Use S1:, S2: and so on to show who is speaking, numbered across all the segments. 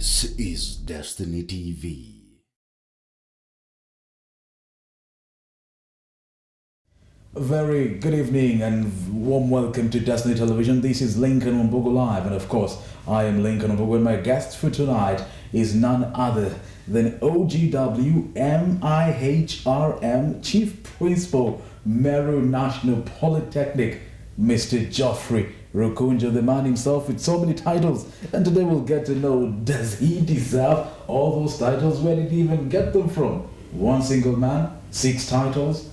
S1: This is Destiny TV. Very good evening and warm welcome to Destiny Television. This is Lincoln Wambugu Live, and of course, I am Lincoln Wambugu, and my guest for tonight is none other than OGW MIHRM Chief Principal, Meru National Polytechnic, Mr. Geofrey Rukunja, the man himself with so many titles. And today we'll get to know, does he deserve all those titles? Where did he even get them from? One single man, 6 titles.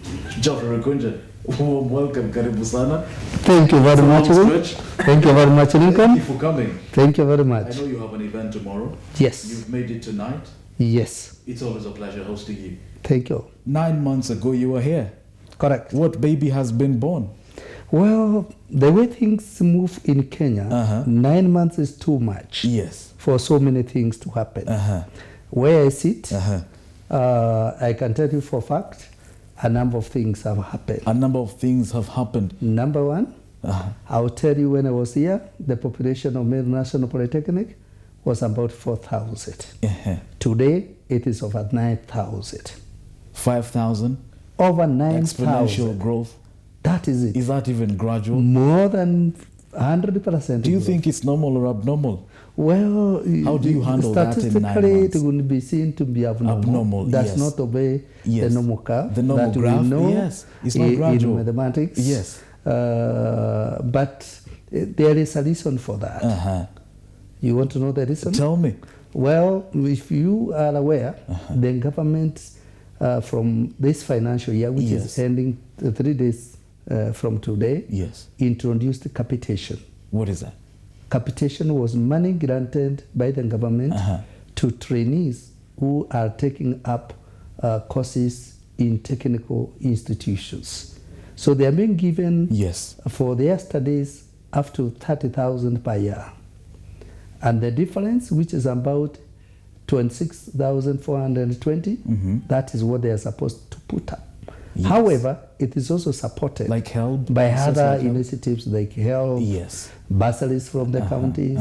S1: Geofrey Rukunja, warm welcome, karibu sana.
S2: Thank you very much, Lincoln. Thank you very much, Lincoln.
S1: Thank you for coming.
S2: Thank you very much.
S1: I know you have an event tomorrow.
S2: Yes.
S1: You've made it tonight.
S2: Yes.
S1: It's always a pleasure hosting you.
S2: Thank you.
S1: 9 months ago, you were here.
S2: Correct.
S1: What baby has been born?
S2: Well, the way things move in Kenya, 9 months is too much.
S1: Yes.
S2: For so many things to happen. Where I sit, I can tell you for a fact, a number of things have happened.
S1: A number of things have happened.
S2: Number one, I'll tell you, when I was here, the population of Meru National Polytechnic was about 4,000. Today, it is over 9,000.
S1: 5,000?
S2: Over 9,000.
S1: Exponential growth.
S2: That is it.
S1: Is that even gradual?
S2: More than 100%.
S1: Do you think it's normal or abnormal?
S2: Well,
S1: how do you handle that in 9 months?
S2: Statistically, it will be seen to be abnormal. That's
S1: yes.
S2: not the way the normal curve.
S1: The normal
S2: that
S1: graph,
S2: we know
S1: yes. It's not gradual.
S2: In mathematics.
S1: Yes.
S2: But there is a reason for that. You want to know the reason?
S1: Tell me.
S2: Well, if you are aware, the government from this financial year, which is ending 3 days from today, introduced capitation.
S1: What is that?
S2: Capitation was money granted by the government to trainees who are taking up courses in technical institutions. So they are being given for their studies up to 30,000 per year. And the difference, which is about 26,420, that is what they are supposed to put up. However, it is also supported by other initiatives like HELP, bursaries from the counties,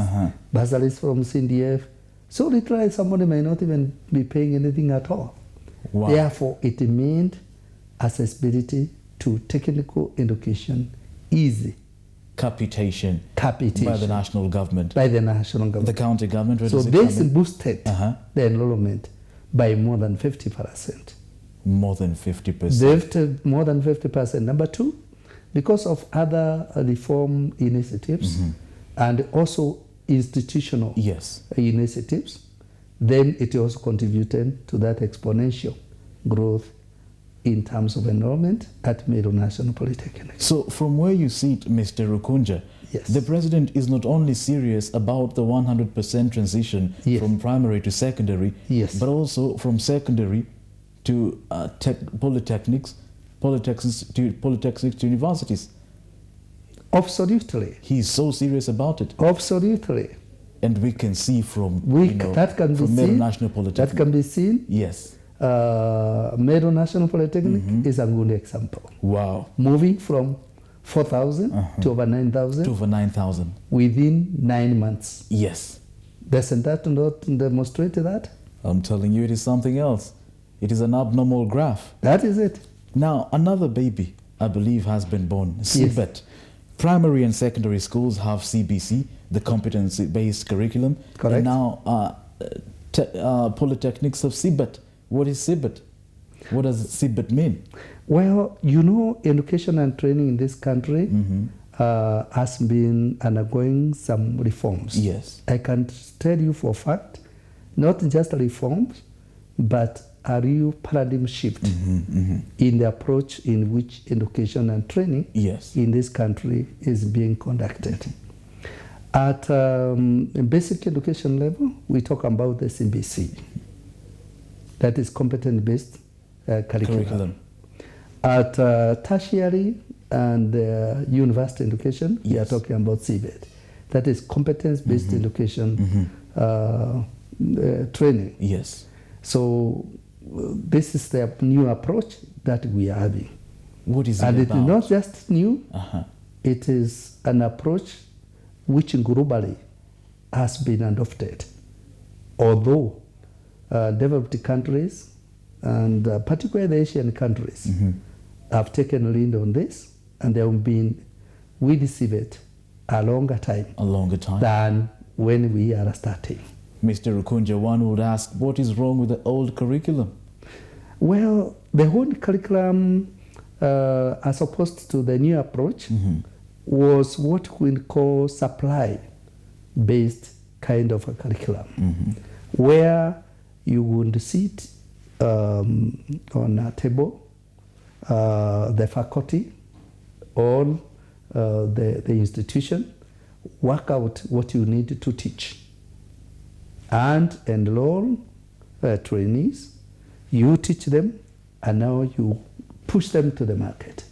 S2: bursaries from CDF. So literally somebody may not even be paying anything at all. Wow. Therefore, it meant accessibility to technical education easy.
S1: Capitation. By the national government.
S2: By the national government.
S1: The county government.
S2: So this boosted the enrollment by more than 50%.
S1: More than 50%.
S2: More than 50%. Number two, because of other reform initiatives and also institutional initiatives, then it also contributed to that exponential growth in terms of enrollment at Meru National Polytechnic.
S1: So from where you sit, Mr. Rukunja, the president is not only serious about the 100% transition from primary to secondary, but also from secondary to polytechnics to universities.
S2: Absolutely.
S1: He's so serious about it.
S2: Absolutely.
S1: And we can see from Meru National Polytechnic.
S2: That can be seen.
S1: Yes.
S2: Meru National Polytechnic is a good example.
S1: Wow.
S2: Moving from 4,000 to over 9,000.
S1: To over 9,000.
S2: Within 9 months.
S1: Yes.
S2: Doesn't that not demonstrate that?
S1: I'm telling you, it is something else. It is an abnormal graph.
S2: That is it.
S1: Now, another baby, I believe, has been born. CBET. Primary and secondary schools have CBC, the competency-based curriculum.
S2: Correct.
S1: And now polytechnics have CBET. What is CBET? What does CBET mean?
S2: Well, you know, education and training in this country has been undergoing some reforms.
S1: Yes.
S2: I can tell you for a fact, not just reforms, but a real paradigm shift in the approach in which education and training in this country is being conducted. At basic education level, we talk about the CBC. That is competence-based curriculum. At tertiary and university education, we are talking about CBET. That is competence-based education training.
S1: Yes.
S2: So this is the new approach that we are having.
S1: What is it
S2: and
S1: about?
S2: It is not just new, it is an approach which globally has been adopted. although developed countries, and particularly the Asian countries, have taken lead on this, and they have been with CBET a longer time than when we are starting.
S1: Mr. Rukunja, one would ask, what is wrong with the old curriculum?
S2: Well, the old curriculum, as opposed to the new approach, was what we call supply-based kind of a curriculum, where you would sit on a table, the faculty, or the institution, work out what you need to teach, and enroll trainees. You teach them, and now you push them to the market.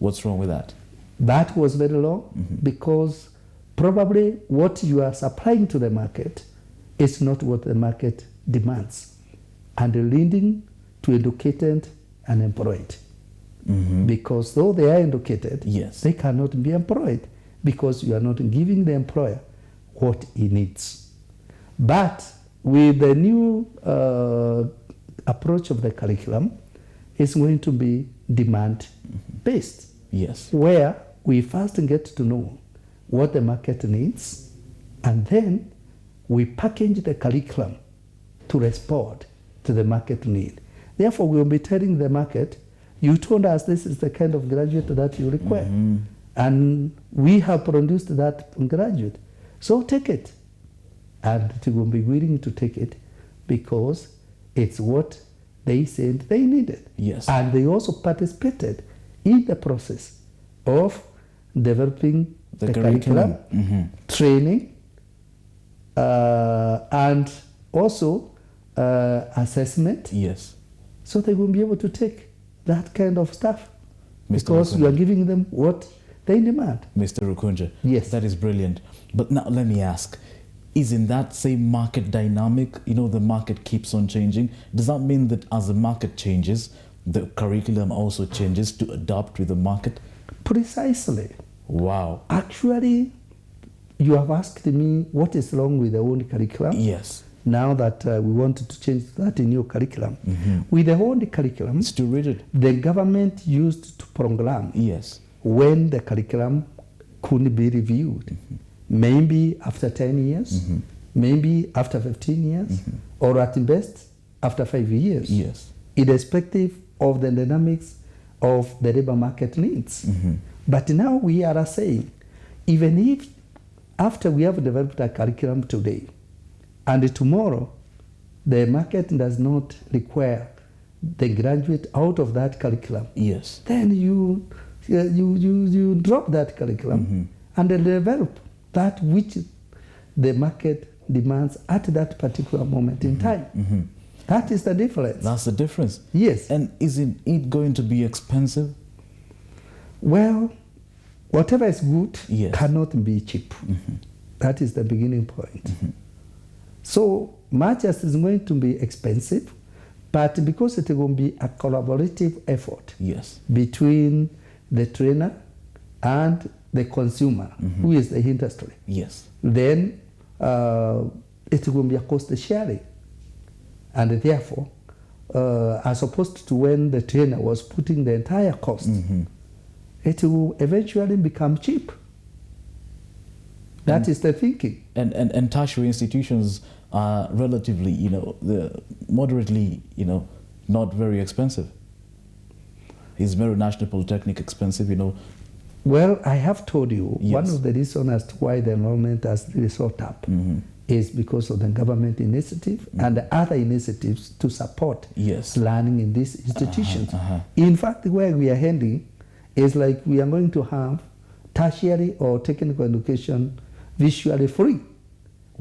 S1: What's wrong with that?
S2: That was very wrong, because probably what you are supplying to the market is not what the market demands, and leading to educated and employed. Because though they are educated, they cannot be employed, because you are not giving the employer what he needs. But with the new approach of the curriculum, it's going to be demand-based, where we first get to know what the market needs, and then we package the curriculum to respond to the market need. Therefore, we will be telling the market, you told us this is the kind of graduate that you require, and we have produced that graduate, so take it. And they will be willing to take it because it's what they said they needed. And they also participated in the process of developing the curriculum, training, and also assessment. So they will be able to take that kind of stuff, because you are giving them what they demand.
S1: Mr. Rukunja, that is brilliant. But now let me ask, isn't that same market dynamic? You know, the market keeps on changing. Does that mean that as the market changes, the curriculum also changes to adapt with the market?
S2: Precisely.
S1: Wow.
S2: Actually, you have asked me what is wrong with the old curriculum. Now that we wanted to change that in new curriculum. With the old curriculum,
S1: it's too rigid.
S2: The government used to program when the curriculum could be reviewed. Maybe after 10 years, maybe after 15 years, or at best after 5 years, irrespective of the dynamics of the labor market needs. But now we are saying, even if after we have developed a curriculum today, and tomorrow the market does not require the graduate out of that curriculum, then you drop that curriculum and develop that which the market demands at that particular moment in time. That is the difference.
S1: That's the difference. And isn't it going to be expensive?
S2: Well, whatever is good cannot be cheap. That is the beginning point. So much as it's going to be expensive, but because it will be a collaborative effort between the trainer and the consumer, who is the industry, then it will be a cost sharing. And therefore, as opposed to when the trainer was putting the entire cost, it will eventually become cheap. That is the thinking.
S1: And tertiary institutions are relatively, moderately, not very expensive. Is Meru National Polytechnic expensive,
S2: Well, I have told you, one of the reasons as to why the enrollment has really shot up is because of the government initiative and other initiatives to support learning in these institutions. In fact, where we are heading is like we are going to have tertiary or technical education visually free.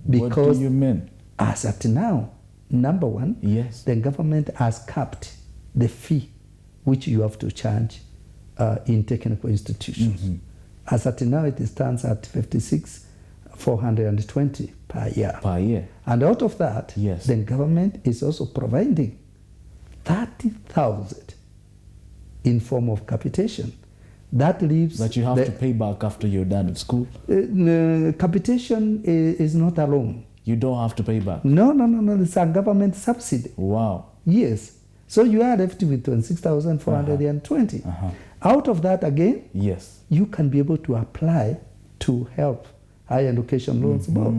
S2: Because
S1: what do you mean?
S2: As at now, number one, the government has capped the fee which you have to charge in technical institutions. As at now, it stands at 56,420 per year. And out of that, the government is also providing 30,000 in form of capitation. That leaves
S1: that you have to pay back after you're done with school.
S2: Capitation is not a loan.
S1: You don't have to pay back?
S2: No. It's a government subsidy.
S1: Wow.
S2: Yes. So you are left with 26,420. Out of that again,
S1: yes,
S2: you can be able to apply to help Higher Education Loans Board.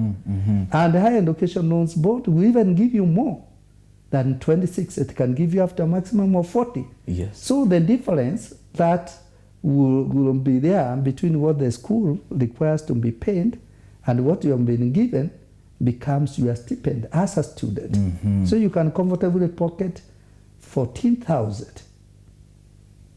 S2: And the Higher Education Loans Board will even give you more than 26. It can give you after a maximum of 40.
S1: Yes.
S2: So the difference that will be there between what the school requires to be paid and what you have been given becomes your stipend as a student. So you can comfortably pocket 14,000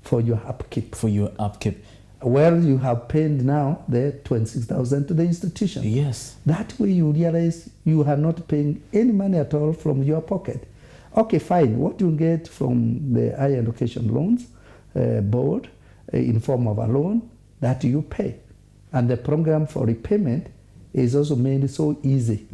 S2: for your upkeep.
S1: For your upkeep.
S2: Well, you have paid now the 26,000 to the institution.
S1: Yes.
S2: That way you realize you are not paying any money at all from your pocket. Okay, fine. What you get from the Higher Education Loans Board in form of a loan, that you pay. And the program for repayment is also made so easy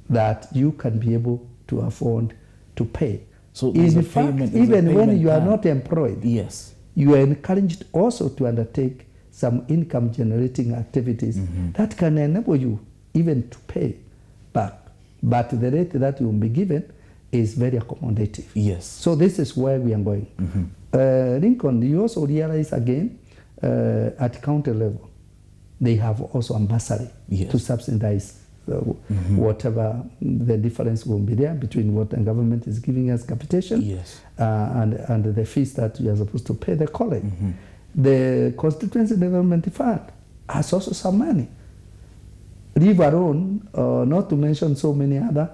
S2: that you can be able to afford to pay.
S1: So
S2: in fact, even when you are not employed,
S1: yes,
S2: you are encouraged also to undertake some income generating activities that can enable you even to pay back. But the rate that you will be given is very accommodative.
S1: Yes.
S2: So this is where we are going. Lincoln, you also realize again at county level, they have also a bursary to subsidize whatever the difference will be there between what the government is giving as capitation and the fees that you are supposed to pay the college. The Constituency Development Fund has also some money. Leave alone, not to mention so many other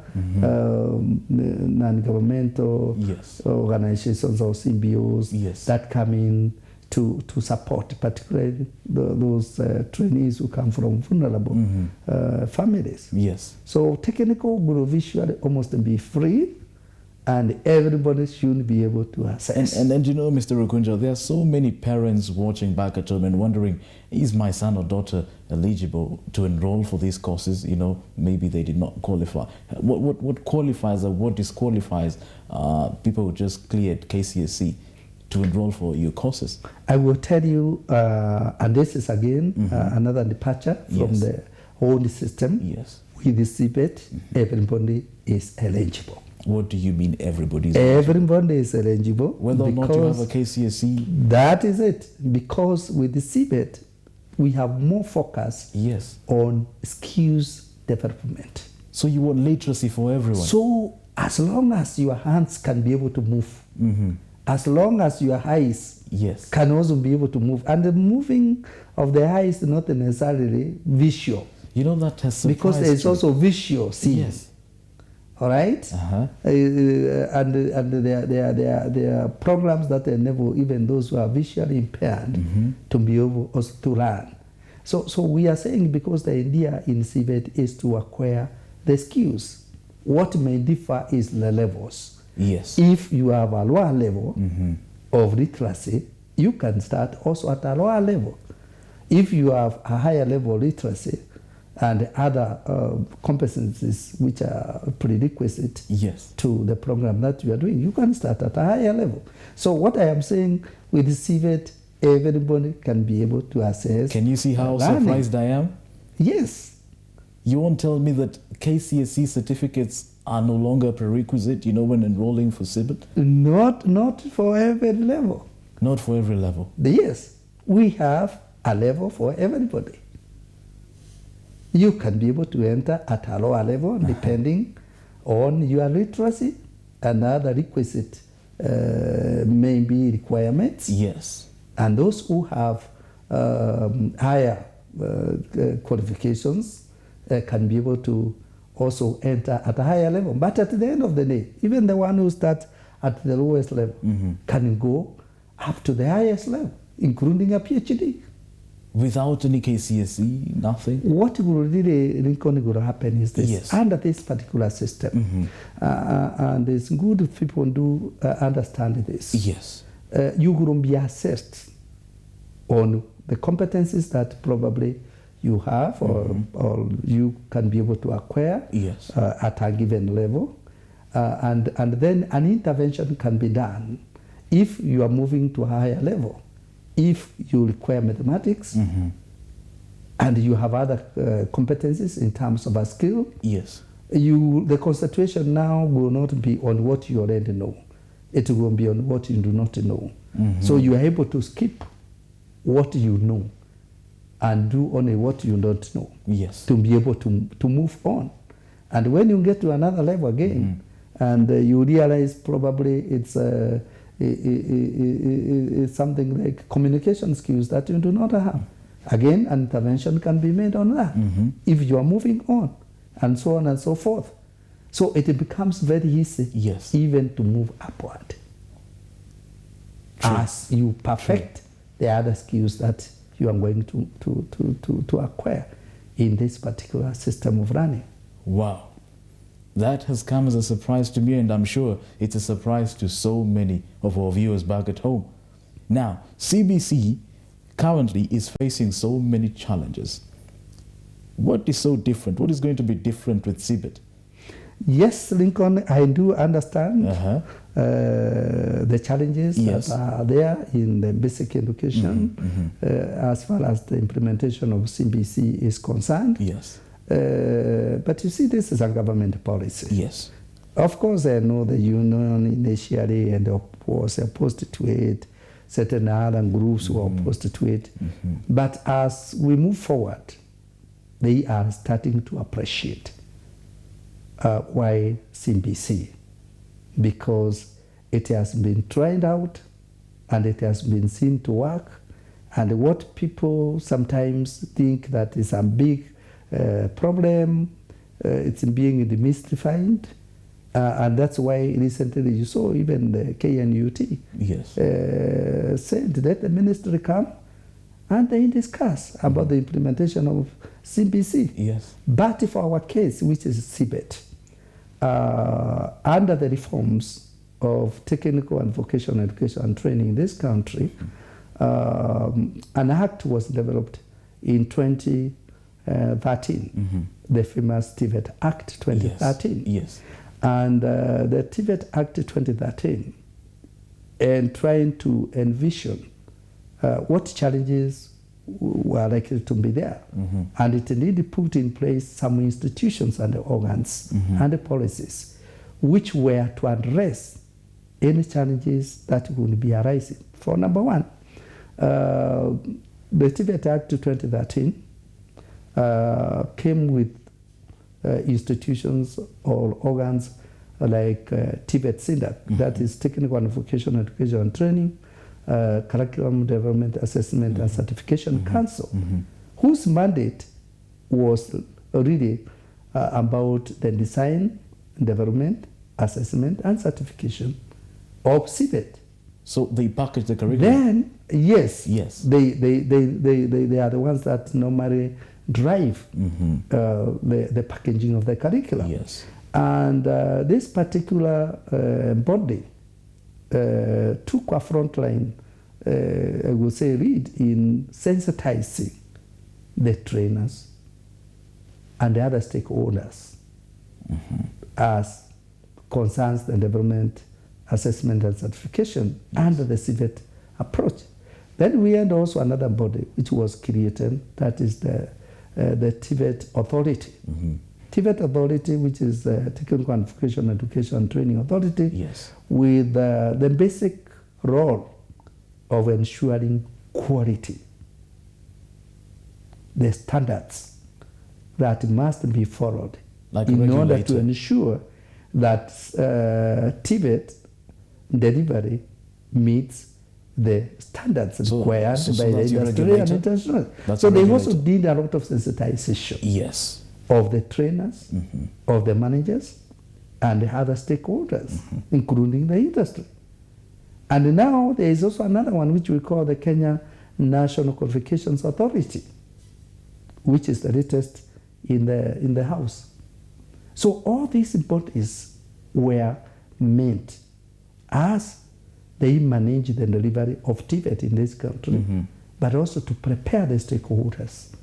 S2: non-governmental organizations or CBOs that come in to support, particularly those trainees who come from vulnerable families.
S1: Yes.
S2: So technical will visually almost be free, and everybody should be able to access.
S1: And you know, Mr. Rukunja, there are so many parents watching back at home and wondering, is my son or daughter eligible to enroll for these courses? You know, maybe they did not qualify. What qualifies or what disqualifies people who just cleared KCSE to enroll for your courses?
S2: I will tell you, and this is again another departure from the old system.
S1: Yes.
S2: With the CBET, everybody is eligible.
S1: What do you mean everybody is eligible?
S2: Everybody is eligible.
S1: Whether or not you have a KCSE?
S2: That is it. Because with the CBET, we have more focus on skills development.
S1: So you want literacy for everyone?
S2: So as long as your hands can be able to move, as long as your eyes can also be able to move, and the moving of the eyes is not necessarily visual.
S1: You know, that has surprised
S2: because there's also visual seeing.
S1: Yes.
S2: All right? And there are programs that enable even those who are visually impaired to be able also to learn. So we are saying, because the idea in CBET is to acquire the skills. What may differ is the levels.
S1: Yes.
S2: If you have a lower level of literacy, you can start also at a lower level. If you have a higher level of literacy and other competencies which are prerequisite to the program that you are doing, you can start at a higher level. So what I am saying with CBET, everybody can be able to access.
S1: Can you see how surprised I am?
S2: Yes.
S1: You won't tell me that KCSE certificates are no longer a prerequisite, you know, when enrolling for CBET?
S2: Not for every level.
S1: Not for every level?
S2: Yes. We have a level for everybody. You can be able to enter at a lower level depending on your literacy and other requisite maybe requirements.
S1: Yes.
S2: And those who have higher qualifications can be able to also enter at a higher level. But at the end of the day, even the one who starts at the lowest level can go up to the highest level, including a PhD.
S1: Without any KCSE, nothing?
S2: What will really happen is this, under this particular system, and it's good if people do understand this.
S1: Yes.
S2: You will be assessed on the competencies that probably you have or you can be able to acquire at a given level. And then an intervention can be done if you are moving to a higher level. If you require mathematics and you have other competencies in terms of a skill, the concentration now will not be on what you already know. It will be on what you do not know. So you are able to skip what you know and do only what you don't know.
S1: Yes.
S2: To be able to move on. And when you get to another level again, and you realize probably it's something like communication skills that you do not have. Again, an intervention can be made on that if you are moving on, and so on and so forth. So it becomes very easy even to move upward. As you perfect the other skills that you are going to acquire in this particular system of learning.
S1: Wow. That has come as a surprise to me, and I'm sure it's a surprise to so many of our viewers back at home. Now, CBC currently is facing so many challenges. What is so different? What is going to be different with CBET?
S2: Yes, Lincoln, I do understand the challenges that are there in the basic education as far as the implementation of CBC is concerned.
S1: Yes.
S2: But you see, this is a government policy.
S1: Yes.
S2: Of course, I know the union initially and was opposed to it. Certain other groups were opposed to it. But as we move forward, they are starting to appreciate why CBC, because it has been tried out and it has been seen to work. And what people sometimes think that is a big problem, it's being demystified. And that's why recently you saw even the KNUT said that the ministry come and they discuss about the implementation of CBC.
S1: Yes.
S2: But for our case, which is CBET, under the reforms of technical and vocational education and training in this country, an act was developed in 2013, the famous TVET Act 2013.
S1: Yes.
S2: And the TVET Act 2013, and trying to envision what challenges were likely to be there. And it needed put in place some institutions and organs and policies which were to address any challenges that would be arising. For number one, the TVET Act 2013 came with institutions or organs like TVET Standards, that is Technical and Vocational Education and Training, Curriculum Development Assessment and Certification Council, whose mandate was really about the design, development, assessment and certification of CBET.
S1: So they package the curriculum?
S2: Then, yes. They are the ones that normally drive the packaging of the curriculum.
S1: Yes.
S2: And this particular body took a frontline, I would say, lead in sensitizing the trainers and the other stakeholders as concerns the development, assessment and certification under the CBET approach. Then we had also another body which was created, that is the TVET Authority. TVET Authority, which is the Technical and Vocational Education and Training Authority, with the basic role of ensuring quality, the standards that must be followed in order to ensure that TVET delivery meets the standards required by the industry and international. So they also did a lot of sensitization of the trainers, of the managers, and the other stakeholders, including the industry. And now there is also another one which we call the Kenya National Qualification Authority, which is the latest in the House. So all these bodies were meant as they manage the delivery of TVET in this country, but also to prepare the stakeholders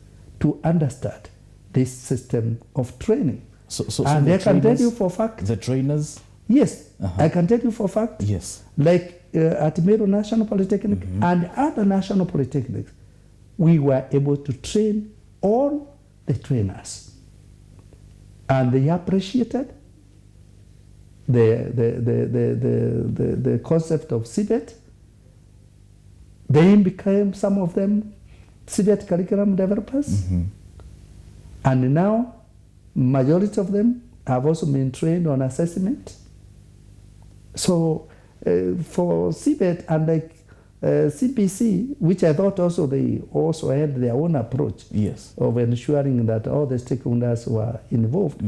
S2: to understand this system of training.
S1: So
S2: and I can tell you for fact.
S1: The trainers?
S2: Yes, I can tell you for fact.
S1: Yes.
S2: Like at Meru National Polytechnic and other national polytechnics, we were able to train all the trainers And they appreciated the concept of CBET. They became, some of them, CBET curriculum developers. And now, majority of them have also been trained on assessment. So for CBET and like CPC, which I thought also they also had their own approach of ensuring that all the stakeholders were involved,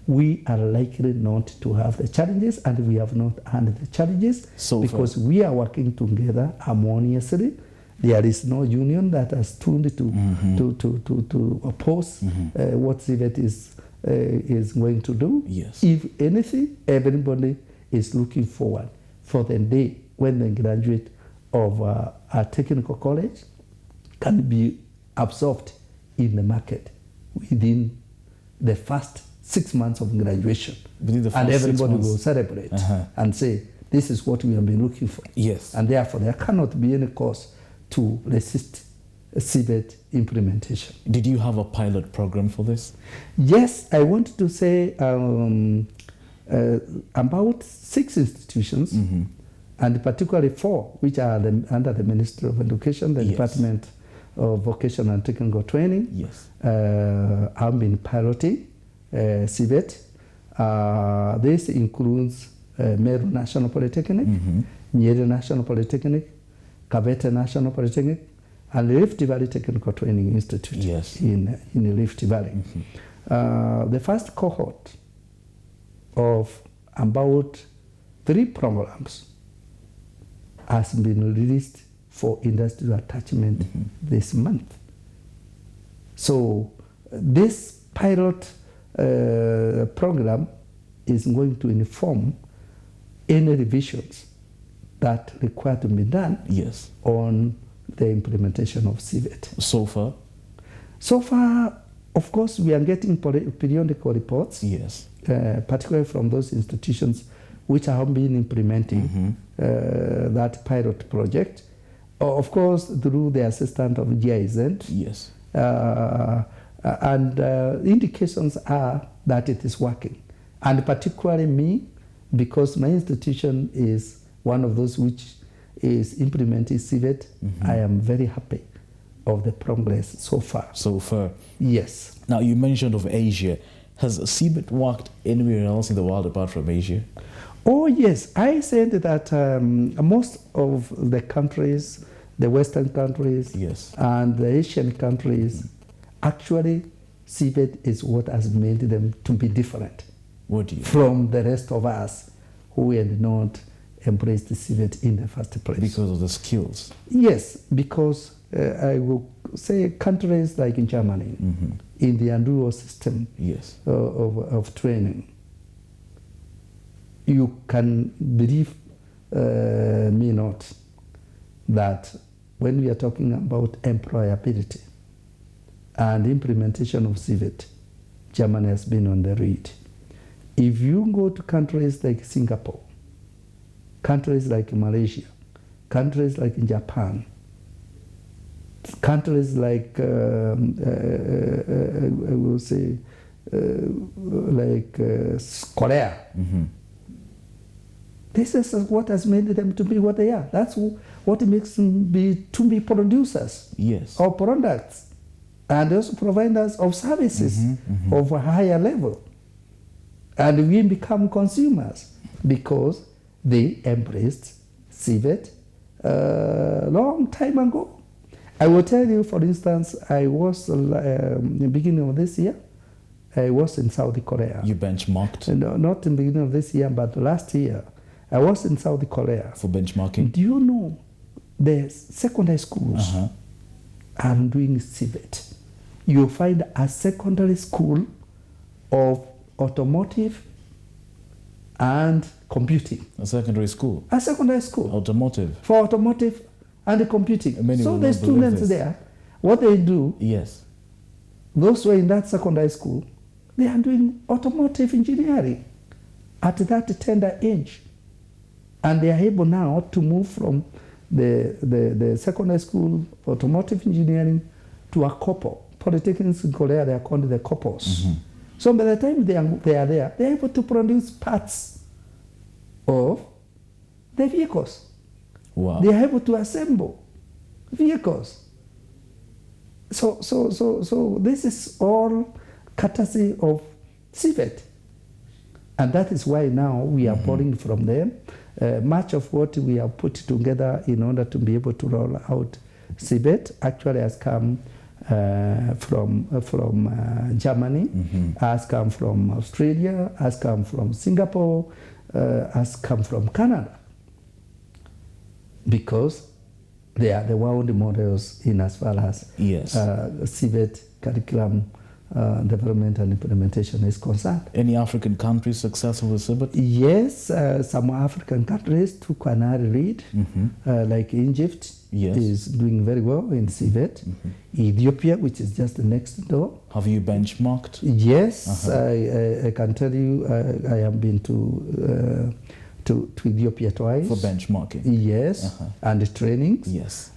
S2: we are likely not to have the challenges, and we have not had the challenges because we are working together harmoniously. There is no union that has stood to oppose what CBET is going to do. If anything, everybody is looking forward for the day when the graduate of a technical college can be absorbed in the market within the first 6 months of graduation. And everybody will celebrate and say, this is what we have been looking for. And therefore, there cannot be any cause to resist CBET implementation. Did you have a pilot program for this? Yes, I wanted to say about 6 institutions, and particularly 4, which are under the Ministry of Education, the Department of Vocational and Technical Training, have been piloting CBET. This includes Meru National Polytechnic, Meru National Polytechnic, Kabete National Polytechnic, and Rift Valley Technical Training Institute in Rift Valley. The first cohort of about 3 programs has been released for industrial attachment this month. So this pilot program is going to inform any revisions that require to be done on the implementation of CBET. So far? So far, of course, we are getting periodical reports, particularly from those institutions which have been implementing that pilot project, of course, through the assistance of GIZ. And indications are that it is working. And particularly me, because my institution is one of those which is implementing CBET, I am very happy of the progress so far. So far? Yes. Now, you mentioned of Asia. Has CBET worked anywhere else in the world apart from Asia? Oh, yes. I said that most of the countries, the Western countries and the Asian countries, actually, CBET is what has made them to be different from the rest of us who had not embraced the CBET in the first place. Because of the skills? Yes, because I will say countries like in Germany, in the Inaugural system of training, you can believe me not that when we are talking about employability and implementation of CBET, Germany has been on the lead. If you go to countries like Singapore, countries like Malaysia, countries like Japan, countries like, I will say, like Korea, this is what has made them to be what they are. That's what makes them to be producers of products and also providers of services of a higher level. And we become consumers because they embraced CBET a long time ago. I will tell you, for instance, I was, in the beginning of this year, I was in South Korea. You benchmarked? No, not in the beginning of this year, but last year. I was in South Korea. For benchmarking? Do you know the secondary schools are doing CBET? You'll find a secondary school of automotive and computing. A secondary school? A secondary school. Automotive? For automotive and computing. So the students there, what they do, those who are in that secondary school, they are doing automotive engineering at that tender age. And they are able now to move from the secondary school automotive engineering to a couple. Polytechnics in Korea, they are called the couples. So by the time they are there, they're able to produce parts of the vehicles.
S1: Wow.
S2: They are able to assemble vehicles. So this is all courtesy of CBET. And that is why now we are borrowing from them. Much of what we have put together in order to be able to roll out CBET actually has come from Germany, has come from Australia, has come from Singapore, has come from Canada, because they are the world models in as far as CBET curriculum development and implementation is concerned.
S1: Any African countries successful with CBET?
S2: Yes, some African countries took an early lead, like Egypt is doing very well in CBET. Ethiopia, which is just next door.
S1: Have you benchmarked?
S2: Yes, I can tell you, I have been to Ethiopia twice.
S1: For benchmarking?
S2: Yes, and trainings.
S1: Yes.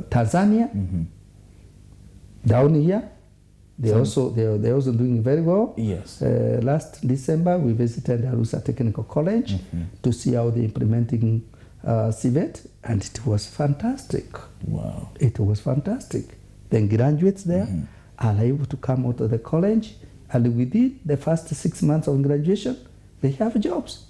S2: Tanzania, down here, they're also doing very well.
S1: Yes.
S2: Last December, we visited Arusha Technical College to see how they're implementing CBET, and it was fantastic.
S1: Wow.
S2: It was fantastic. The graduates there are able to come out of the college, and within the first 6 months of graduation, they have jobs.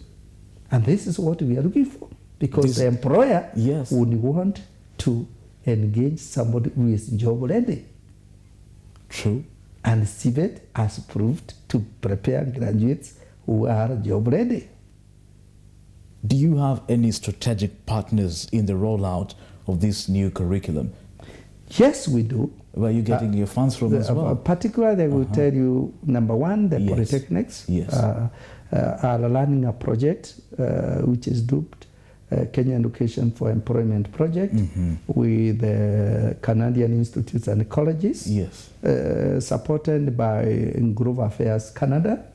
S2: And this is what we are looking for, because the employer would want to engage somebody who is job ready.
S1: True.
S2: And CBET has proved to prepare graduates who are job ready.
S1: Do you have any strategic partners in the rollout of this new curriculum?
S2: Yes, we do.
S1: Where are you getting your funds from as well?
S2: Particularly, I will tell you, number one, the Polytechnics are running a project which is dubbed Kenya Education for Employment Project with Canadian institutes and colleges, supported by Global Affairs Canada,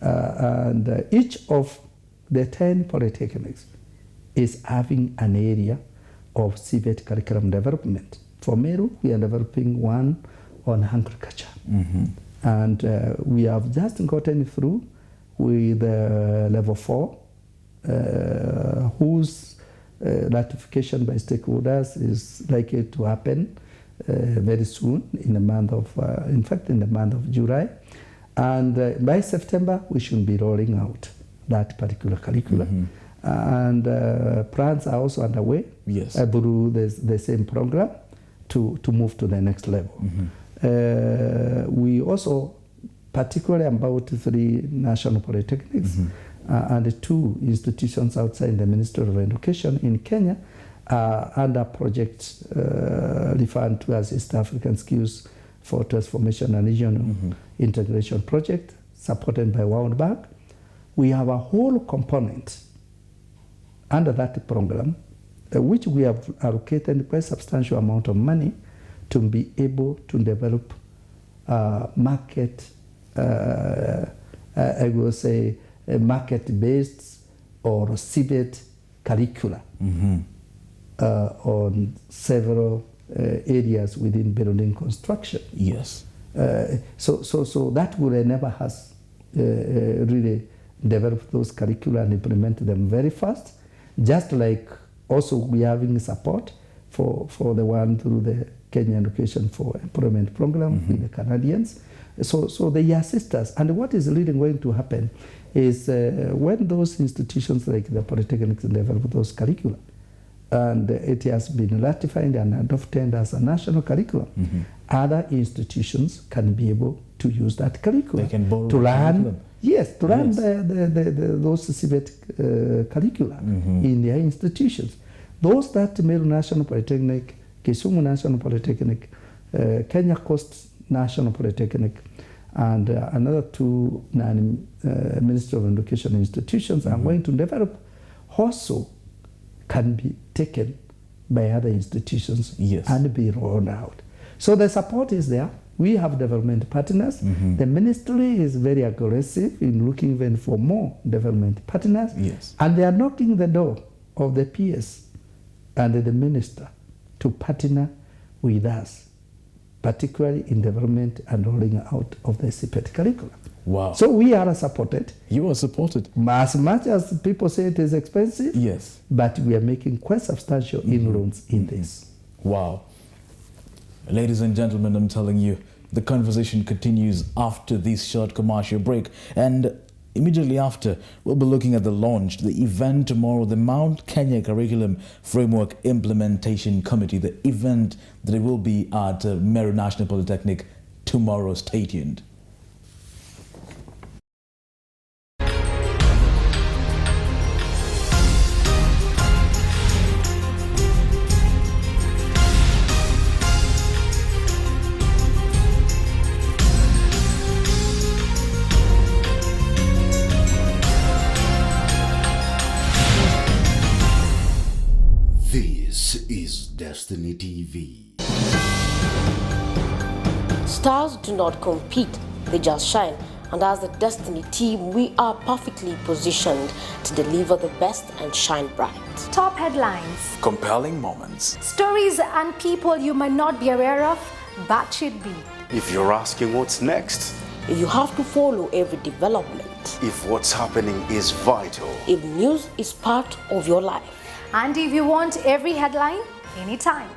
S2: and each of the 10 polytechnics is having an area of CBET curriculum development. For Meru, we are developing one on agriculture, and we have just gotten through with level 4. Whose ratification by stakeholders is likely to happen very soon, in the month of, in the month of July. And by September, we should be rolling out that particular curriculum. And plans are also underway through the same program to move to the next level. We also, particularly about 3 national polytechnics, and 2 institutions outside the Ministry of Education in Kenya under projects referred to as East African Skills for Transformation and Regional Integration Project, supported by World Bank. We have a whole component under that program, which we have allocated quite a substantial amount of money to be able to develop market, I will say, market-based or CBET curricula on several areas within building construction.
S1: Yes.
S2: So that will enable us really develop those curricula and implement them very fast. Just like also we are having support for the one through the Kenya Education for Employment Program with the Canadians. So they assist us. And what is really going to happen is when those institutions like the Polytechnics develop those curricula, and it has been ratified and adopted as a national curriculum, other institutions can be able to use that curriculum.
S1: They can borrow
S2: to learn,
S1: curriculum.
S2: Yes, to learn those CBET curricula in their institutions. Those that Meru National Polytechnic, Kisumu National Polytechnic, Kenya Coast National Polytechnic, and another 2 Ministry of Education institutions are going to develop also can be taken by other institutions and be rolled out. So the support is there. We have development partners. The ministry is very aggressive in looking even for more development partners. And they are knocking the door of the PS and the minister to partner with us particularly in development and rolling out of the CBET curriculum.
S1: Wow.
S2: So we are supported.
S1: You are supported.
S2: As much as people say it is expensive,
S1: yes,
S2: but we are making quite substantial inroads in this.
S1: Wow. Ladies and gentlemen, I'm telling you, the conversation continues after this short commercial break. And immediately after, we'll be looking at the launch, the event tomorrow, the Mount Kenya Curriculum Framework Implementation Committee, the event that will be at Meru National Polytechnic tomorrow. Stay tuned.
S3: This is Destiny TV.
S4: Stars do not compete, they just shine. And as the Destiny team, we are perfectly positioned to deliver the best and shine bright.
S5: Top headlines,
S1: Compelling moments.
S5: stories and people you might not be aware of, but should be.
S3: If you're asking what's next,
S4: If you have to follow every development,
S3: if what's happening is vital,
S4: if news is part of your life,
S5: And if you want every headline, anytime.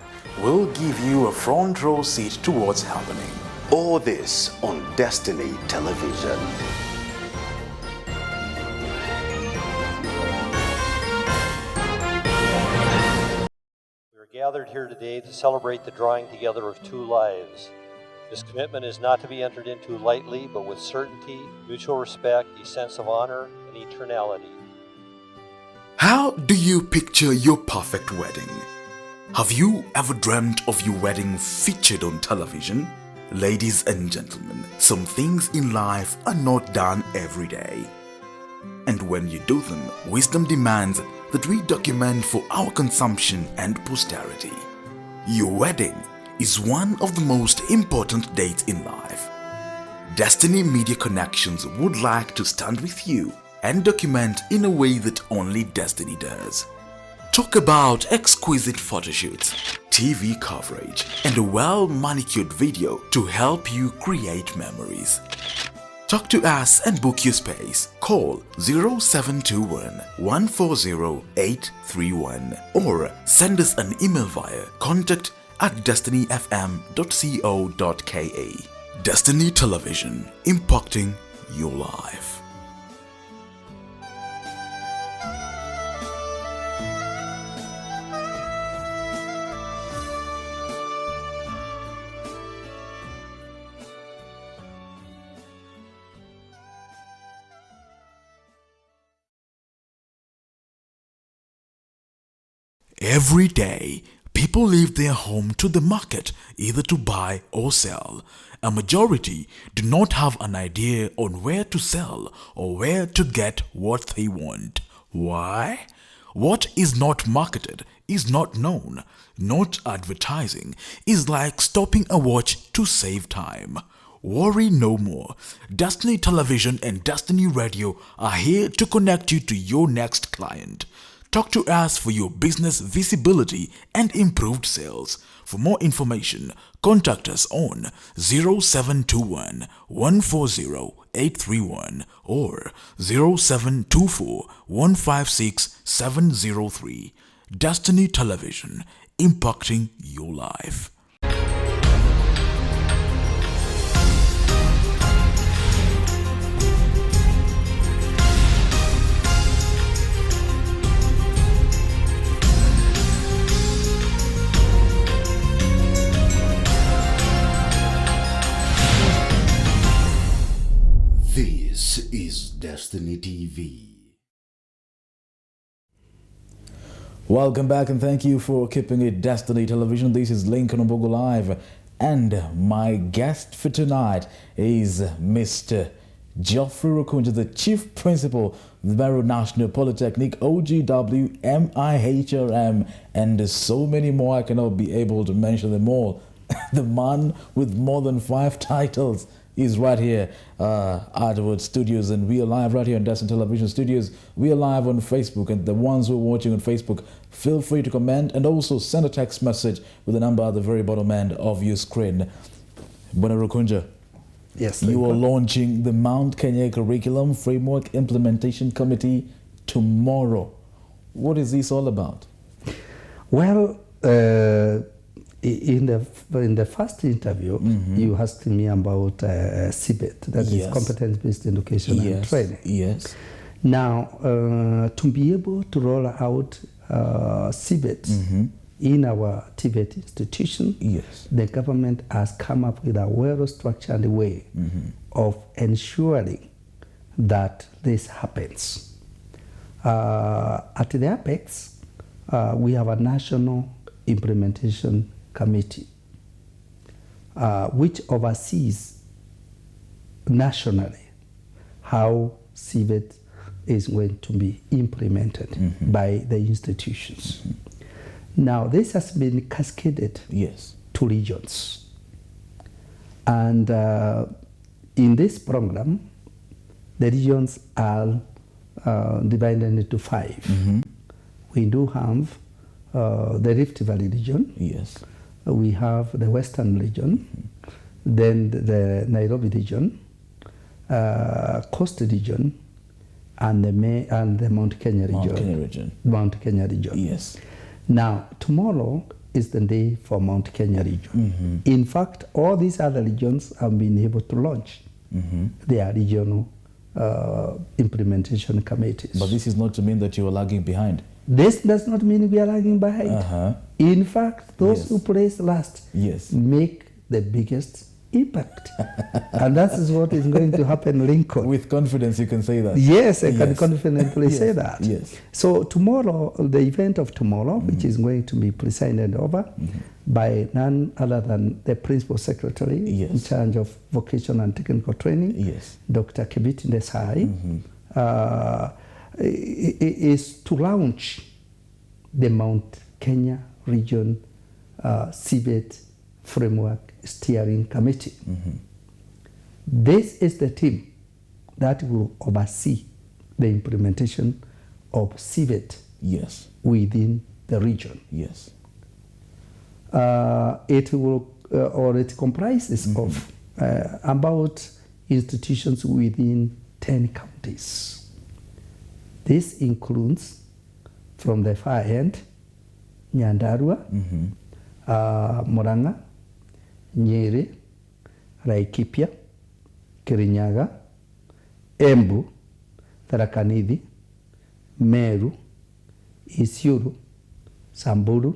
S1: We'll give you a front row seat to what's happening.
S3: all this on Destiny Television.
S6: We are gathered here today to celebrate the drawing together of two lives. This commitment is not to be entered into lightly, but with certainty, mutual respect, a sense of honor, and eternality.
S7: How do you picture your perfect wedding? Have you ever dreamt of your wedding featured on television? Ladies and gentlemen, some things in life are not done every day. And when you do them, wisdom demands that we document for our consumption and posterity. Your wedding is one of the most important dates in life. Destiny Media Connections would like to stand with you and document in a way that only Destiny does. Talk about exquisite photoshoots, TV coverage, and a well-manicured video to help you create memories. Talk to us and book your space. Call 0721 140 831 or send us an email via contact@destinyfm.co.ke. Destiny Television, impacting your life. Every day, people leave their home to the market either to buy or sell. A majority do not have an idea on where to sell or where to get what they want. Why? What is not marketed is not known. Not advertising is like stopping a watch to save time. Worry no more. Destiny Television and Destiny Radio are here to connect you to your next client. Talk to us for your business visibility and improved sales. For more information, contact us on 0721 140 831 or 0724 156 703. Destiny Television, impacting your life.
S3: This is Destiny TV.
S1: Welcome back and thank you for keeping it Destiny Television. This is Lincoln Obogo Live and my guest for tonight is Mr. Geofrey Rukunja, the Chief Principal of the Meru National Polytechnic, OGW, MIHRM, and so many more. I cannot be able to mention them all. The man with more than 5 titles is right here at our studios, and we are live right here on Destiny Television Studios. We are live on Facebook, and the ones who are watching on Facebook, feel free to comment and also send a text message with the number at the very bottom end of your screen. Bwana Rukunja,
S2: yes,
S1: you are launching the Mount Kenya Curriculum Framework Implementation Committee tomorrow. What is this all about?
S2: Well, in the first interview, you asked me about CBET, that is competence-based education and training.
S1: Yes.
S2: Now, to be able to roll out CBET in our TVET institution, the government has come up with a well-structured way of ensuring that this happens. At the apex, we have a national implementation committee which oversees nationally how CBET is going to be implemented by the institutions. Now, this has been cascaded to regions. And in this program, the regions are divided into 5. We do have the Rift Valley region. We have the Western region, then the Nairobi region, Coast region, and the Mount Kenya region. Mount Kenya region.
S1: Yes.
S2: Now, tomorrow is the day for Mount Kenya region. In fact, all these other regions have been able to launch their regional implementation committees.
S1: But this is not to mean that you are lagging behind.
S2: This does not mean we are lagging behind. In fact, those who place last make the biggest impact. And that is what is going to happen in Lincoln.
S1: With confidence you can say that.
S2: Yes, I can confidently say that. So tomorrow, the event of tomorrow, which is going to be presided over by none other than the Principal Secretary in charge of vocational and technical training, Dr. Kibiti Desai, is to launch the Mount Kenya Region CBET Framework Steering Committee. This is the team that will oversee the implementation of CBET within the region. It will, or it comprises of about institutions within 10 counties. This includes, from the far end, Nyandarua, Murang'a, Nyeri, Laikipia, Kirinyaga, Embu, Tharaka Nithi, Meru, Isiolo, Samburu,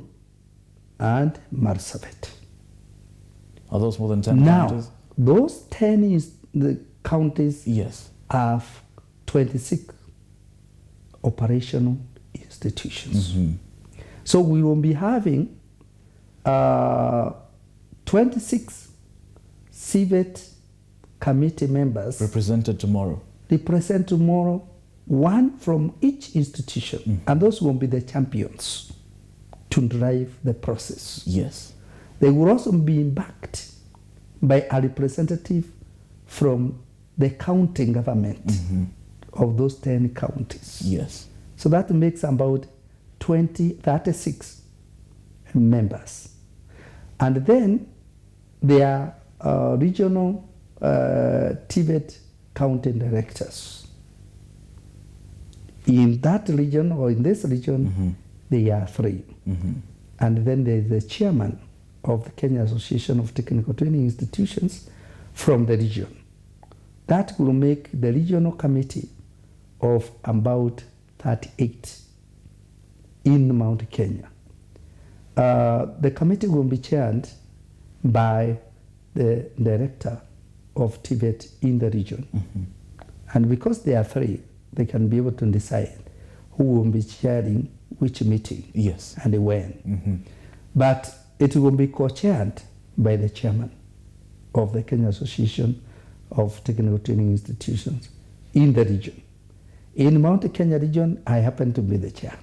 S2: and Marsabit.
S1: Are those more than 10 counties?
S2: Now, those 10 counties have 26 operational institutions. So we will be having 26 CBET committee members
S1: represented tomorrow.
S2: One from each institution. And those will be the champions to drive the process. They will also be backed by a representative from the county government of those 10 counties. So that makes about 36 members. And then there are regional TVET county directors. In that region or in this region, there are 3. And then there is the chairman of the Kenya Association of Technical Training Institutions from the region. That will make the regional committee of about 38 in Mount Kenya. The committee will be chaired by the director of TVET in the region. And because there are 3, they can be able to decide who will be chairing which meeting and when. But it will be co-chaired by the chairman of the Kenya Association of Technical Training Institutions in the region. In Mount Kenya region, I happen to be the chair.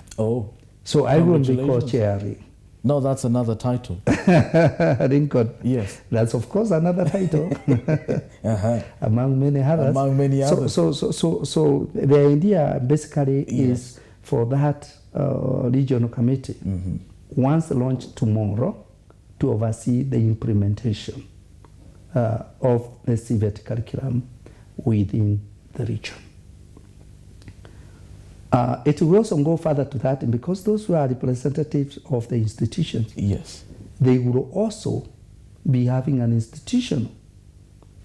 S2: So I will be co-chairing.
S1: No, that's another title.
S2: Lincoln. That's of course another title. Among many others. So the idea basically is for that regional committee, once launched tomorrow, to oversee the implementation of the CBET curriculum within the region. It will also go further to that, because those who are representatives of the institutions,
S1: yes,
S2: they will also be having an institutional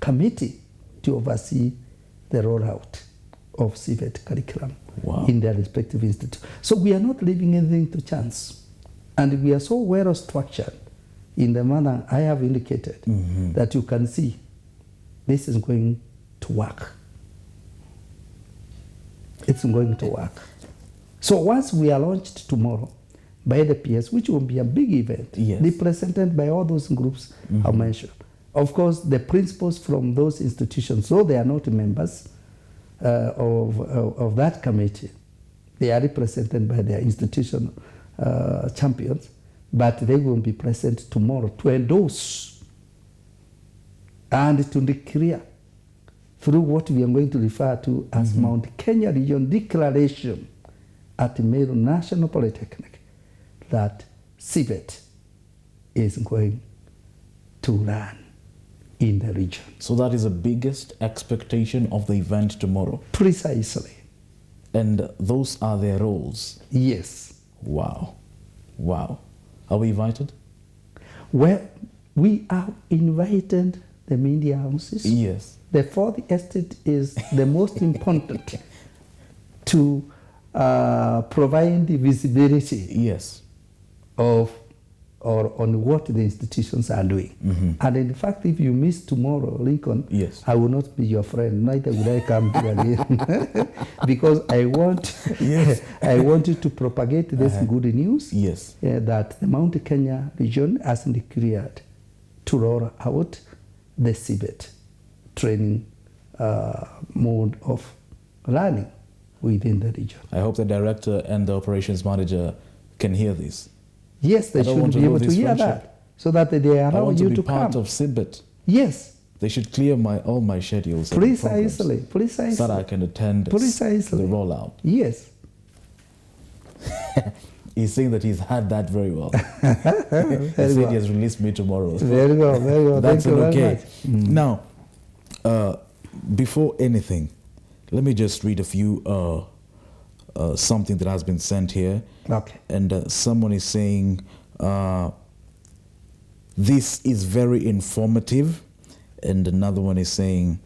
S2: committee to oversee the rollout of CBET curriculum in their respective institutes. So we are not leaving anything to chance. And we are so well structured in the manner I have indicated that you can see this is going to work. It's going to work. So once we are launched tomorrow by the PS, which will be a big event, represented by all those groups I mentioned. Of course, the principals from those institutions, though they are not members of that committee, they are represented by their institutional champions, but they will be present tomorrow to endorse and to declare through what we are going to refer to as Mount Kenya Region Declaration at Meru National Polytechnic that CBET is going to run in the region.
S1: So that is the biggest expectation of the event tomorrow?
S2: Precisely.
S1: And those are their roles?
S2: Yes.
S1: Wow. Wow. Are we invited?
S2: Well, we are invited the media houses.
S1: Yes.
S2: The fourth estate is the most important to provide the visibility of or on what the institutions are doing. And in fact, if you miss tomorrow, Lincoln, I will not be your friend, neither will I come to again. Because I want I want you to propagate this good news that the Mount Kenya region has declared to roll out the CBET training mode of learning within the region.
S1: I hope the director and the operations manager can hear this.
S2: Yes, they should be able to hear that, so that they allow you to come.
S1: I want to be part of CBET.
S2: Yes.
S1: They should clear all my schedules.
S2: Precisely.
S1: So that I can attend the rollout.
S2: Yes.
S1: He's saying that he's had that very well. He said he has released me tomorrow.
S2: Very well, very well.
S1: That's
S2: Thank you
S1: okay.
S2: Very much.
S1: Now, before anything, let me just read a few something that has been sent here.
S2: Okay.
S1: And someone is saying, this is very informative. And another one is saying,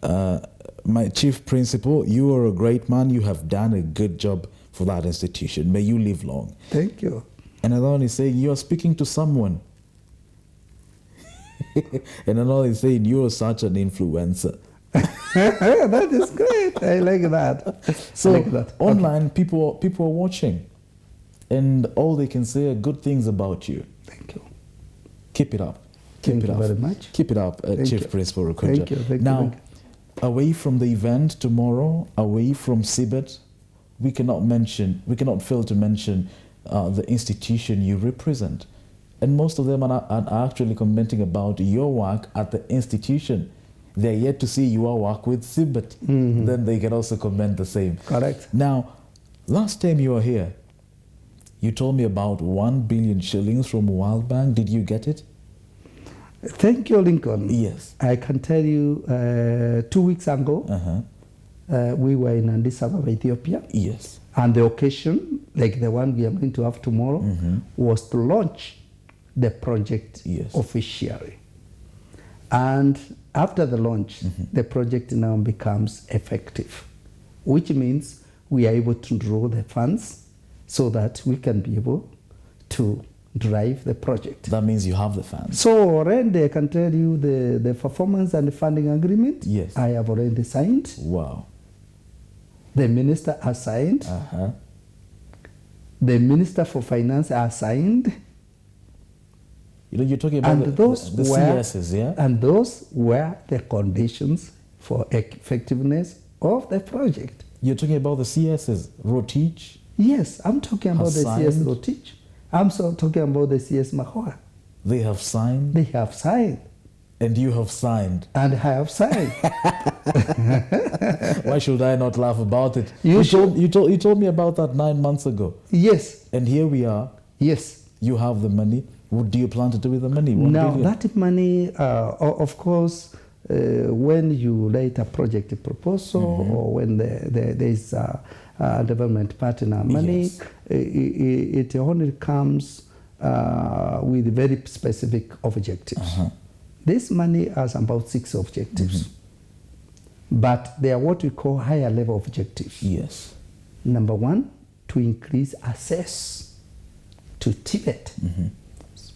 S1: my chief principal, you are a great man. You have done a good job for that institution. May you live long.
S2: Thank you.
S1: And another one is saying, you are speaking to someone. And another is saying, you are such an influencer.
S2: That is great. I like that.
S1: So
S2: like that.
S1: Online, people are watching, and all they can say are good things about you.
S2: Thank you.
S1: Keep it up.
S2: Thank you very much.
S1: Keep it up, Chief Principal Rukunja.
S2: Thank you. Thank
S1: now,
S2: you.
S1: Away from the event tomorrow, away from CBET, we cannot fail to mention the institution you represent. And most of them are actually commenting about your work at the institution. They're yet to see your work with CBET. Then they can also comment the same.
S2: Correct.
S1: Now, last time you were here, you told me about 1 billion shillings from World Bank. Did you get it?
S2: Thank you, Lincoln.
S1: Yes.
S2: I can tell you 2 weeks ago, we were in Addis Ababa, Ethiopia.
S1: Yes.
S2: And the occasion, like the one we are going to have tomorrow, was to launch the project officially. And after the launch, the project now becomes effective, which means we are able to draw the funds so that we can be able to drive the project.
S1: That means you have the funds.
S2: So already I can tell you the performance and the funding agreement.
S1: Yes.
S2: I have already signed.
S1: Wow.
S2: The minister has signed. The minister for finance has signed.
S1: You know, you're talking about the CSs, yeah?
S2: And those were the conditions for effectiveness of the project.
S1: You're talking about the CSs, Rotich?
S2: Yes, I'm talking about the CS Rotich. I'm talking about the CS Mahoa.
S1: They have signed?
S2: They have signed.
S1: And you have signed?
S2: And I have signed.
S1: Why should I not laugh about it? You told me about that 9 months ago.
S2: Yes.
S1: And here we are.
S2: Yes.
S1: You have the money. What do you plan to do with the money?
S2: Now, that money, of course, when you write a project proposal or when there is a development partner money, it only comes with very specific objectives. This money has about 6 objectives, but they are what we call higher level objectives.
S1: Yes.
S2: Number 1, to increase access to TVET,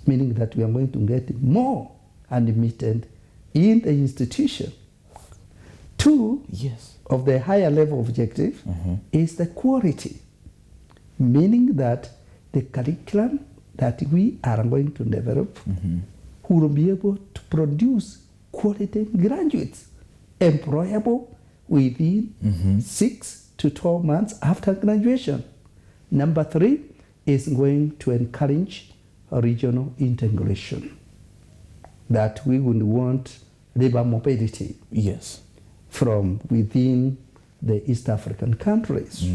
S2: meaning that we are going to get more admitted in the institution. 2, of the higher level objective is the quality, meaning that the curriculum that we are going to develop will be able to produce quality graduates, employable within 6 to 12 months after graduation. Number 3 is going to encourage regional integration, that we would want labor mobility from within the East African countries.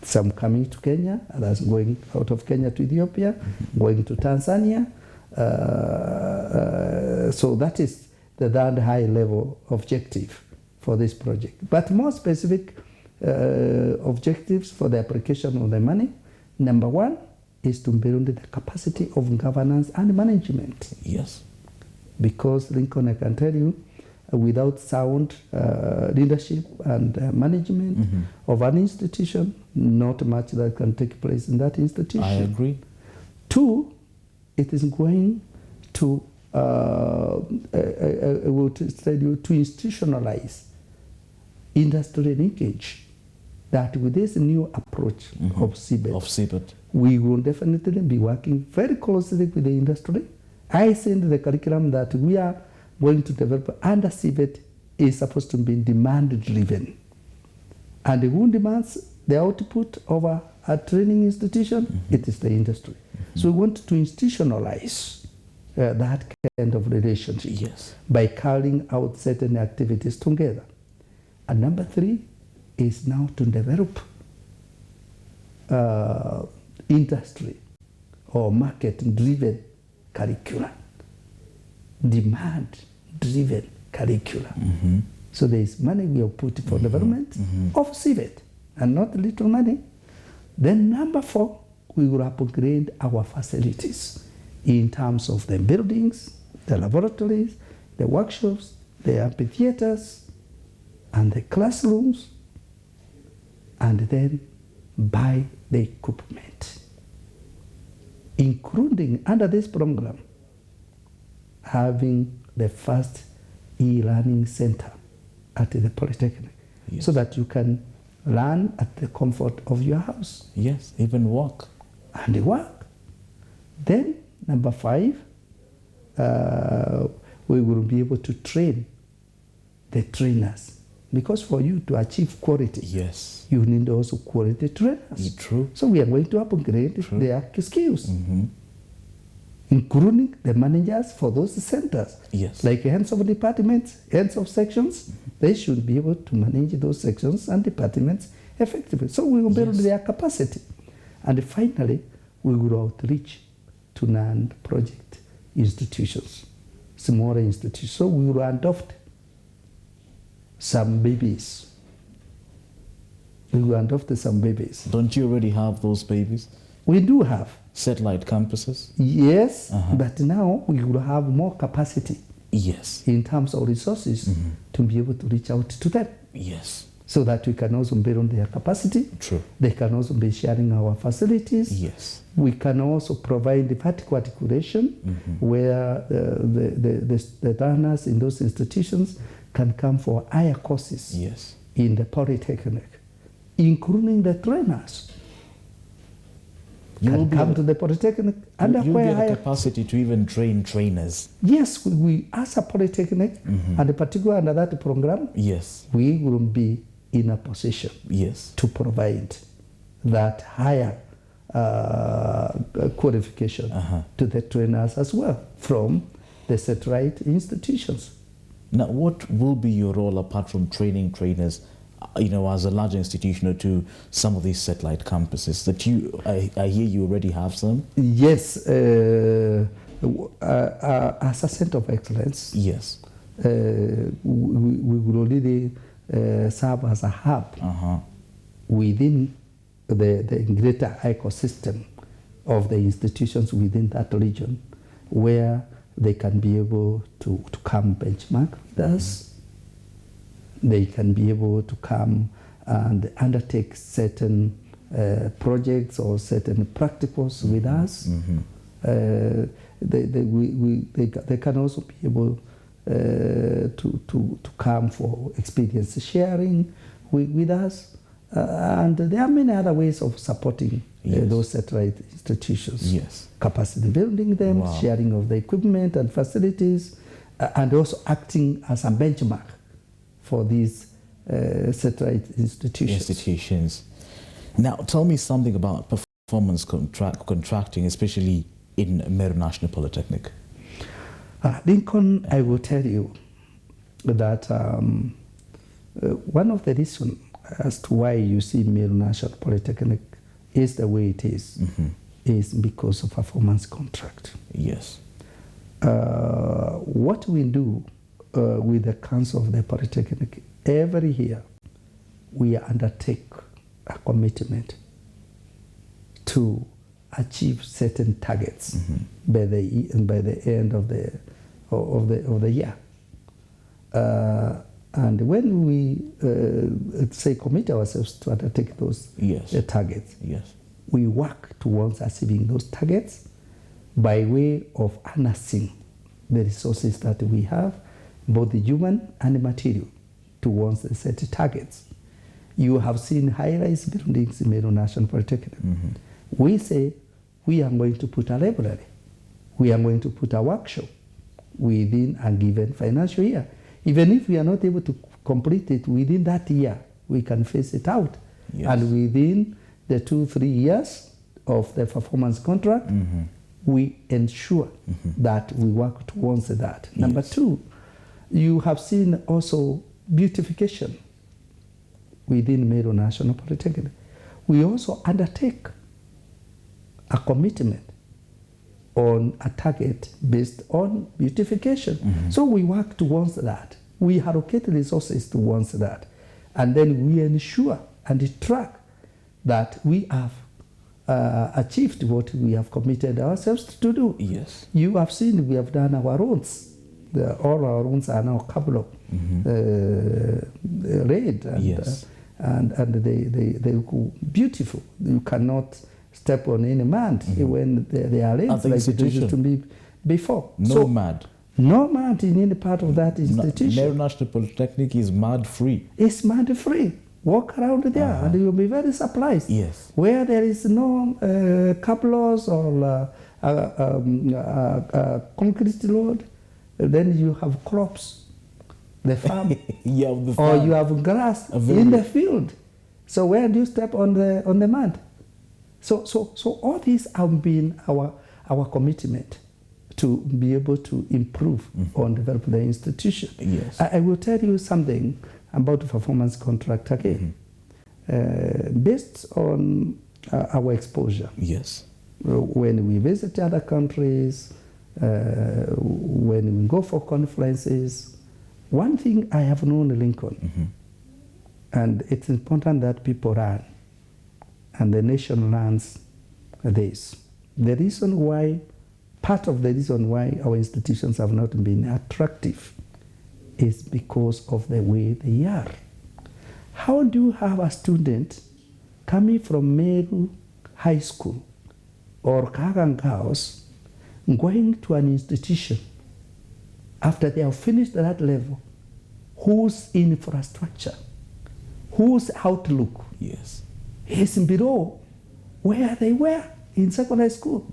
S2: Some coming to Kenya, others going out of Kenya to Ethiopia, going to Tanzania. So that is the third high level objective for this project. But more specific objectives for the application of the money, number 1 is to build the capacity of governance and management.
S1: Yes.
S2: Because, Lincoln, I can tell you, without sound leadership and management of an institution, not much that can take place in that institution.
S1: I agree.
S2: 2, it is going to I will tell you, to institutionalize industry linkage, that with this new approach of CBET, we will definitely be working very closely with the industry. I think the curriculum that we are going to develop under CBET is supposed to be demand-driven. And who demands the output of a training institution? It is the industry. So we want to institutionalize that kind of relationship by carrying out certain activities together. And number 3 is now to develop industry or market-driven curricula, demand-driven curricula. So there is money we have put for development of CBET, and not little money. Then number 4, we will upgrade our facilities in terms of the buildings, the laboratories, the workshops, the amphitheaters, and the classrooms, and then buy the equipment, including under this program having the first e-learning center at the Polytechnic, so that you can learn at the comfort of your house.
S1: Yes, even work.
S2: And work. Then number 5, we will be able to train the trainers, because for you to achieve quality, you need also quality trainers.
S1: True.
S2: So we are going to upgrade their skills, including the managers for those centers. Like heads of departments, heads of sections, they should be able to manage those sections and departments effectively. So we will build their capacity. And finally, we will outreach to non-project institutions, smaller institutions. So we will adopt some babies. We will adopt some babies.
S1: Don't you already have those babies?
S2: We do have.
S1: Satellite campuses?
S2: Yes, but now we will have more capacity.
S1: Yes.
S2: In terms of resources to be able to reach out to them.
S1: Yes.
S2: So that we can also build on their capacity.
S1: True.
S2: They can also be sharing our facilities.
S1: Yes.
S2: We can also provide the vertical articulation where the learners in those institutions can come for higher courses in the Polytechnic, including the trainers. Can come to the Polytechnic and acquire higher
S1: capacity to even train trainers.
S2: Yes, we as a Polytechnic, and particularly under that program, we will be in a position to provide that higher qualification to the trainers as well from the satellite institutions.
S1: Now, what will be your role apart from training trainers as a larger institution to some of these satellite campuses that I hear you already have some?
S2: Yes. As a center of excellence,
S1: yes,
S2: we will already serve as a hub within the greater ecosystem of the institutions within that region, where they can be able to come benchmark with us. They can be able to come and undertake certain projects or certain practicals with us. They can also be able to come for experience sharing with us. And there are many other ways of supporting those satellite institutions.
S1: Yes.
S2: Capacity building them, sharing of the equipment and facilities, and also acting as a benchmark for these satellite institutions.
S1: Now, tell me something about performance contracting, especially in Meru National Polytechnic.
S2: Lincoln, I will tell you that one of the reasons as to why you see Meru National Polytechnic is the way it is because of performance contract.
S1: Yes.
S2: What we do with the Council of the Polytechnic, every year we undertake a commitment to achieve certain targets by the end of the year. And when we say commit ourselves to undertake those targets, we work towards achieving those targets by way of harnessing the resources that we have, both the human and the material, towards the set targets. You have seen high-rise buildings in Meru National Polytechnic. We say we are going to put a library, we are going to put a workshop within a given financial year. Even if we are not able to complete it within that year, we can phase it out. And within the 2-3 years of the performance contract, we ensure that we work towards that. Number two, you have seen also beautification within Meru National Polytechnic. We also undertake a commitment on a target based on beautification. So we work towards that. We allocate resources towards that. And then we ensure and track that we have achieved what we have committed ourselves to do.
S1: Yes.
S2: You have seen we have done our roads. All our roads are now couple red and they look beautiful. You cannot step on any mud when they are red like it used to be before.
S1: No mud.
S2: No mud in any part of that institution.
S1: Meru National Polytechnic is mud free.
S2: It's mud free. Walk around there and you'll be very surprised.
S1: Yes.
S2: Where there is no couplers or concrete road, then you have crops, the farm, or you have grass in the field. So where do you step on the mud? So all these have been our commitment to be able to improve and develop the institution.
S1: Yes.
S2: I will tell you something about the performance contract again. Based on our exposure.
S1: Yes.
S2: When we visit other countries, when we go for conferences, one thing I have known, Lincoln, and it's important that people learn, and the nation learns this. The reason why, part of the reason why our institutions have not been attractive is because of the way they are. How do you have a student coming from Meru High School or Kagangaos going to an institution after they have finished that level, whose infrastructure, whose outlook is below where they were in secondary school?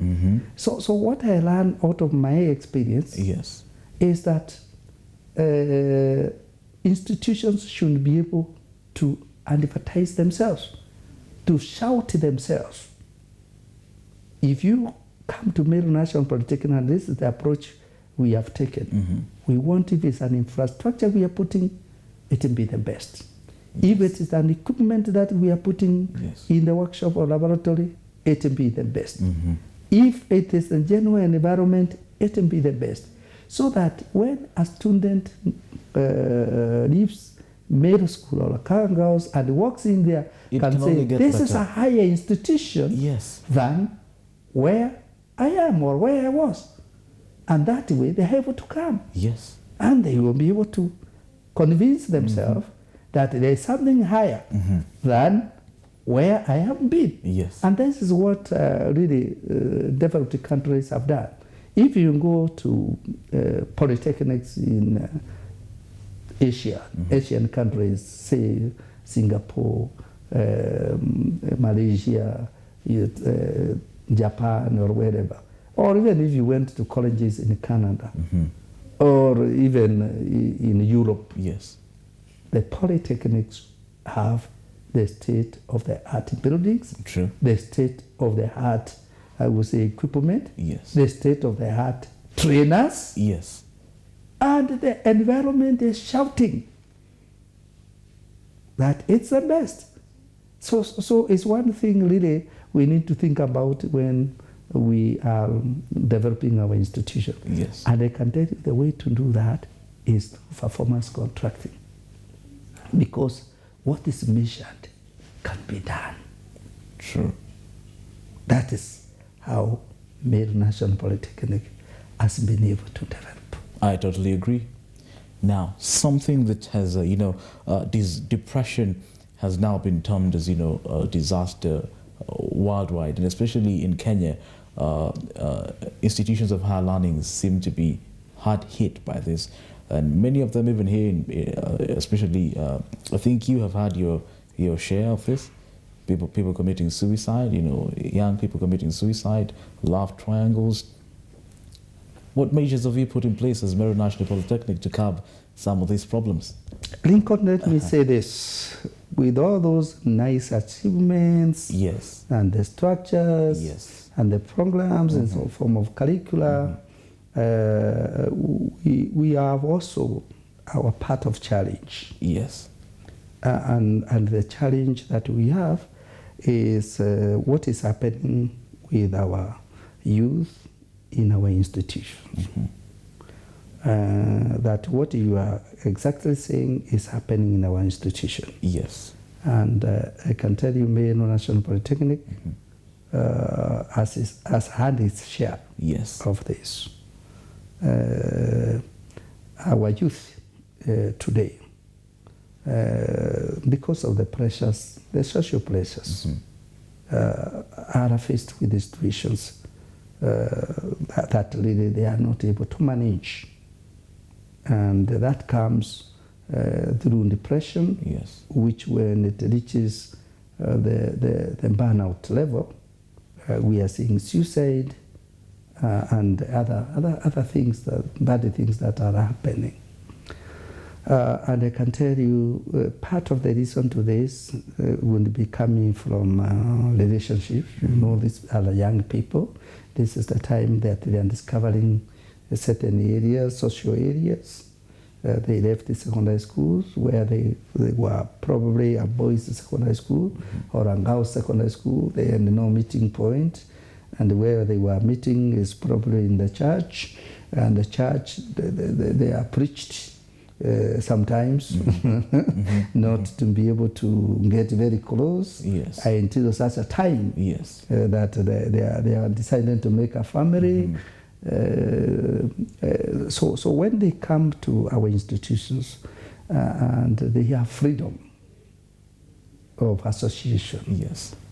S2: So what I learned out of my experience is that institutions should be able to advertise themselves, to shout themselves. If you come to Meru National Polytechnic, and this is the approach we have taken, we want, if it's an infrastructure we are putting, it will be the best. If it is an equipment that we are putting in the workshop or laboratory, it will be the best. If it is a genuine environment, it will be the best. So that when a student leaves middle school or current girls and walks in there, can say, this is a higher institution than where I am or where I was. And that way they're able to come. And they will be able to convince themselves that there is something higher than where I have been. And this is what really developed countries have done. If you go to polytechnics in Asia, Asian countries, say Singapore, Malaysia, Japan, or wherever, or even if you went to colleges in Canada, or even in Europe, the polytechnics have the state of the art buildings, the state of the art, I would say, equipment, the state of the art trainers, and the environment is shouting that it's the best. So it's one thing really we need to think about when we are developing our institution. And I can tell you the way to do that is performance contracting. Because what is measured can be done. That is how Meru National Polytechnic has been able to develop.
S1: I totally agree. Now, something that has, this depression has now been termed as, a disaster worldwide, and especially in Kenya, institutions of higher learning seem to be hard hit by this. And many of them, even here, especially, I think you have had your share of this. People committing suicide, young people committing suicide, love triangles. What measures have you put in place as Meru National Polytechnic to curb some of these problems?
S2: Lincoln, let me say this. With all those nice achievements, and the structures, and the programs, and some form of curricula, we have also our part of challenge. And the challenge that we have is what is happening with our youth in our institutions. That what you are exactly saying is happening in our institution. And I can tell you, Meru National Polytechnic has had its share of this. Our youth today, because of the pressures, the social pressures, are faced with situations that really they are not able to manage. And that comes through depression, which when it reaches the burnout level, we are seeing suicide and other things, bad things that are happening. And I can tell you, part of the reason to this would be coming from relationships. These are young people. This is the time that they are discovering certain areas, social areas. They left the secondary schools where they were probably a boys' secondary school or a girls' secondary school. They had no meeting point, and where they were meeting is probably in the church. And the church, they are preached sometimes, not to be able to get very close until such a time that they are deciding to make a family. So when they come to our institutions and they have freedom of association,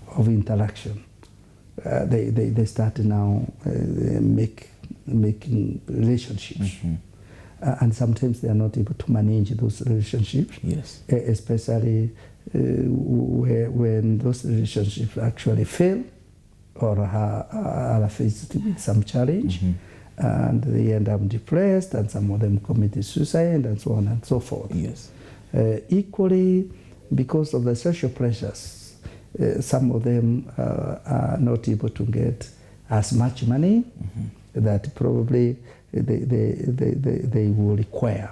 S2: of interaction, they start now making relationships. And sometimes they are not able to manage those relationships, especially when those relationships actually fail or are faced with some challenge, and they end up depressed, and some of them commit suicide, and so on and so forth. Equally, because of the social pressures, some of them are not able to get as much money that probably they will require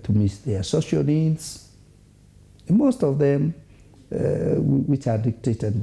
S2: to meet their social needs. most of them which are dictated by